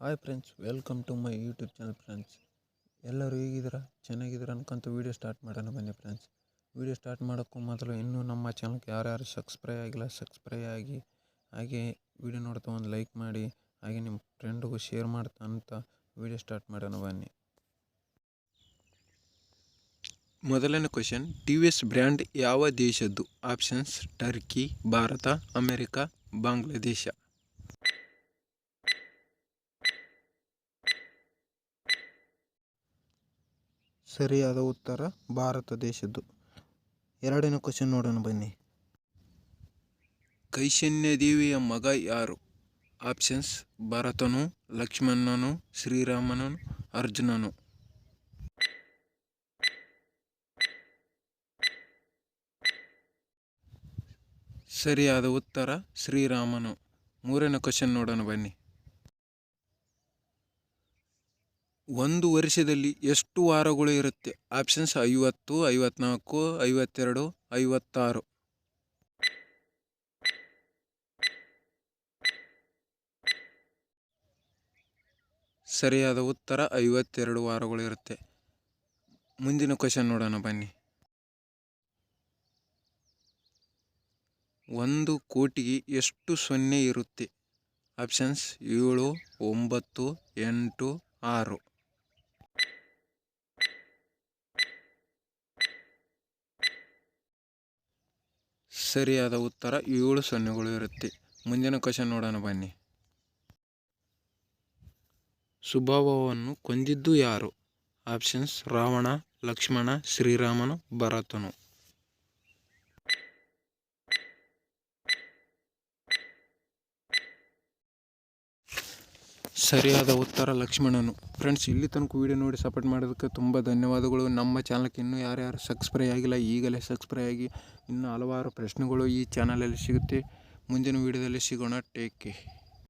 Hi friends, welcome to my YouTube channel friends. ಎಲ್ಲರೂ ಹೇಗಿದ್ದೀರಾ? ಚೆನ್ನಾಗಿದ್ದೀರಾ ಅನ್ಕೊಂತ ವೀಡಿಯೋ ಸ್ಟಾರ್ಟ್ ಮಾಡೋಣ ಬನ್ನಿ ಫ್ರೆಂಡ್ಸ್. ವೀಡಿಯೋ ಸ್ಟಾರ್ಟ್ ಮಾಡೋಕ್ಕೂ ಮೊದಲು ಇನ್ನೂ ನಮ್ಮ ಚಾನಲ್ಗೆ ಯಾರ್ಯಾರು ಸಬ್ಸ್ಕ್ರೈಬ್ ಆಗಿಲ್ಲ ಸಬ್ಸ್ಕ್ರೈಬ್ ಆಗಿ, ಹಾಗೆ ವೀಡಿಯೋ ನೋಡ್ತಾ ಒಂದು ಲೈಕ್ ಮಾಡಿ, ಹಾಗೆ ನಿಮ್ಮ ಫ್ರೆಂಡ್ಗೂ ಶೇರ್ ಮಾಡ್ತಾ ಅಂತ ವೀಡಿಯೋ ಸ್ಟಾರ್ಟ್ ಮಾಡೋಣ ಬನ್ನಿ. ಮೊದಲನೇ ಕ್ವೆಶನ್, TVS ಬ್ರ್ಯಾಂಡ್ ಯಾವ ದೇಶದ್ದು? Options: Turkey, Bharat, America, Bangladesh. ಸರಿಯಾದ ಉತ್ತರ ಭಾರತ ದೇಶದ್ದು. ಎರಡನೇ ಕ್ವೆಶನ್ ನೋಡೋಣ ಬನ್ನಿ. ಕೈಸನ್ಯ ದೇವಿಯ ಮಗ ಯಾರು? ಆಪ್ಷನ್ಸ್: ಭರತನು, ಲಕ್ಷ್ಮಣನು, ಶ್ರೀರಾಮನು, ಅರ್ಜುನನು. ಸರಿಯಾದ ಉತ್ತರ ಶ್ರೀರಾಮನು. ಮೂರನೇ ಕ್ವೆಶನ್ ನೋಡೋಣ ಬನ್ನಿ. ಒಂದು ವರ್ಷದಲ್ಲಿ ಎಷ್ಟು ವಾರಗಳು ಇರುತ್ತೆ? ಆಪ್ಷನ್ಸ್: 50, 54, 52, 56. ಸರಿಯಾದ ಉತ್ತರ 52 ವಾರಗಳು ಇರುತ್ತೆ. ಮುಂದಿನ ಕ್ವೆಶನ್ ನೋಡೋಣ ಬನ್ನಿ. 1 ಕೋಟಿಗೆ ಎಷ್ಟು ಸೊನ್ನೆ ಇರುತ್ತೆ? ಆಪ್ಷನ್ಸ್: 7, 9, 8, 6. ಸರಿಯಾದ ಉತ್ತರ 7 ಸೊನ್ನೆಗಳು ಇರುತ್ತೆ. ಮುಂದಿನ ಕ್ವೆಶನ್ ನೋಡೋಣ ಬನ್ನಿ. ಸುಬಾಹುವನ್ನು ಕೊಂದಿದ್ದು ಯಾರು? ಆಪ್ಷನ್ಸ್: ರಾವಣ, ಲಕ್ಷ್ಮಣ, ಶ್ರೀರಾಮನು, ಭರತನು. ಸರಿಯಾದ ಉತ್ತರ ಲಕ್ಷ್ಮಣನು. ಫ್ರೆಂಡ್ಸ್, ಇಲ್ಲಿ ತನಕ ವೀಡಿಯೋ ನೋಡಿ ಸಪೋರ್ಟ್ ಮಾಡೋದಕ್ಕೆ ತುಂಬ ಧನ್ಯವಾದಗಳು. ನಮ್ಮ ಚಾನಲ್ಗೆ ಇನ್ನೂ ಯಾರ್ಯಾರು ಸಬ್ಸ್ಕ್ರೈಬ್ ಆಗಿಲ್ಲ ಈಗಲೇ ಸಬ್ಸ್ಕ್ರೈಬ್ ಆಗಿ. ಇನ್ನೂ ಹಲವಾರು ಪ್ರಶ್ನೆಗಳು ಈ ಚಾನಲಲ್ಲಿ ಸಿಗುತ್ತೆ. ಮುಂದಿನ ವೀಡಿಯೋದಲ್ಲಿ ಸಿಗೋಣ. Take care.